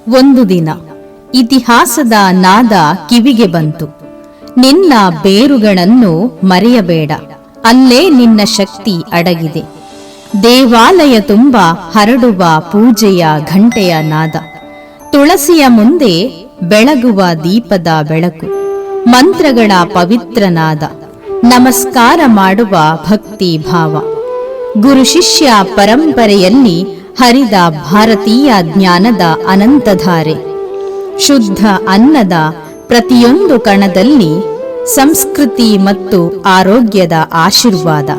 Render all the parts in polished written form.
ಒಂದು ದಿನ ಇತಿಹಾಸದ ನಾದ ಕಿವಿಗೆ ಬಂತು. ನಿನ್ನ ಬೇರುಗಳನ್ನು ಮರೆಯಬೇಡ, ಅಲ್ಲೇ ನಿನ್ನ ಶಕ್ತಿ ಅಡಗಿದೆ. ದೇವಾಲಯ ತುಂಬ ಹರಡುವ ಪೂಜೆಯ ಘಂಟೆಯ ನಾದ, ತುಳಸಿಯ ಮುಂದೆ ಬೆಳಗುವ ದೀಪದ ಬೆಳಕು, ಮಂತ್ರಗಳ ಪವಿತ್ರ ನಾದ, ನಮಸ್ಕಾರ ಮಾಡುವ ಭಕ್ತಿ ಭಾವ. ಗುರು ಶಿಷ್ಯ ಪರಂಪರೆಯಲ್ಲಿ ಹರಿದ ಭಾರತೀಯ ಜ್ಞಾನದ ಅನಂತಧಾರೆ, ಶುದ್ಧ ಅನ್ನದ ಪ್ರತಿಯೊಂದು ಕಣದಲ್ಲಿ ಸಂಸ್ಕೃತಿ ಮತ್ತು ಆರೋಗ್ಯದ ಆಶೀರ್ವಾದ.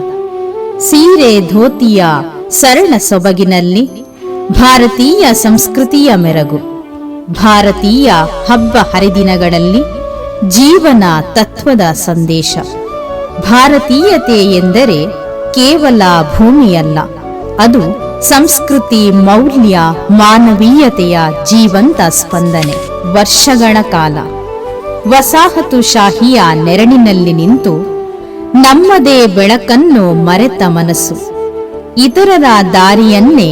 ಸೀರೆ ಧೋತಿಯ ಸರಳ ಸೊಬಗಿನಲ್ಲಿ ಭಾರತೀಯ ಸಂಸ್ಕೃತಿಯ ಮೆರಗು. ಭಾರತೀಯ ಹಬ್ಬ ಹರಿದಿನಗಳಲ್ಲಿ ಜೀವನ ತತ್ವದ ಸಂದೇಶ. ಭಾರತೀಯತೆ ಎಂದರೆ ಕೇವಲ ಭೂಮಿಯಲ್ಲ, ಅದು ಸಂಸ್ಕೃತಿ, ಮೌಲ್ಯ, ಮಾನವೀಯತೆಯ ಜೀವಂತ ಸ್ಪಂದನೆ. ವರ್ಷಗಳ ಕಾಲ ವಸಾಹತುಶಾಹಿಯ ನೆರಳಿನಲ್ಲಿ ನಿಂತು ನಮ್ಮದೇ ಬೆಳಕನ್ನು ಮರೆತ ಮನಸ್ಸು ಇತರರ ದಾರಿಯನ್ನೇ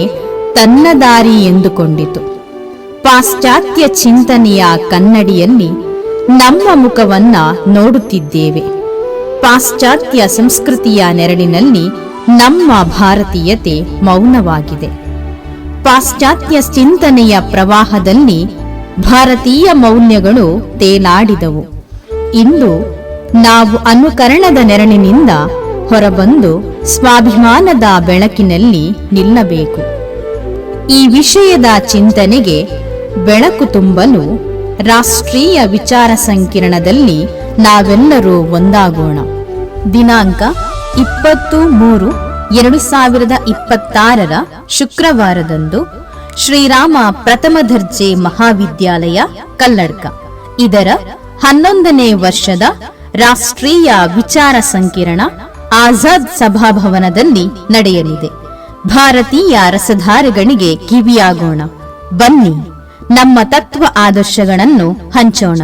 ತನ್ನ ದಾರಿ ಎಂದುಕೊಂಡಿತು. ಪಾಶ್ಚಾತ್ಯ ಚಿಂತನೆಯ ಕನ್ನಡಿಯಲ್ಲಿ ನಮ್ಮ ಮುಖವನ್ನ ನೋಡುತ್ತಿದ್ದೇವೆ. ಪಾಶ್ಚಾತ್ಯ ಸಂಸ್ಕೃತಿಯ ನೆರಳಿನಲ್ಲಿ ನಮ್ಮ ಭಾರತೀಯತೆ ಮೌನವಾಗಿದೆ. ಪಾಶ್ಚಾತ್ಯ ಚಿಂತನೆಯ ಪ್ರವಾಹದಲ್ಲಿ ಭಾರತೀಯ ಮೌಲ್ಯಗಳು ತೇಲಾಡಿದವು. ಇಂದು ನಾವು ಅನುಕರಣದ ನೆರಳಿನಿಂದ ಹೊರಬಂದು ಸ್ವಾಭಿಮಾನದ ಬೆಳಕಿನಲ್ಲಿ ನಿಲ್ಲಬೇಕು. ಈ ವಿಷಯದ ಚಿಂತನೆಗೆ ಬೆಳಕು ತುಂಬಲು ರಾಷ್ಟ್ರೀಯ ವಿಚಾರ ಸಂಕಿರಣದಲ್ಲಿ ನಾವೆಲ್ಲರೂ ಒಂದಾಗೋಣ. ದಿನಾಂಕ 20-3-2026 ಶುಕ್ರವಾರದಂದು ಶ್ರೀರಾಮ ಪ್ರಥಮ ದರ್ಜೆ ಮಹಾವಿದ್ಯಾಲಯ ಕಲ್ಲಡ್ಕ ಇದರ 11ನೇ ವರ್ಷದ ರಾಷ್ಟ್ರೀಯ ವಿಚಾರ ಸಂಕಿರಣ ಆಜಾದ್ ಸಭಾಭವನದಲ್ಲಿ ನಡೆಯಲಿದೆ. ಭಾರತೀಯ ರಸಧಾರೆಗಳಿಗೆ ಕಿವಿಯಾಗೋಣ. ಬನ್ನಿ, ನಮ್ಮ ತತ್ವ ಆದರ್ಶಗಳನ್ನು ಹಂಚೋಣ.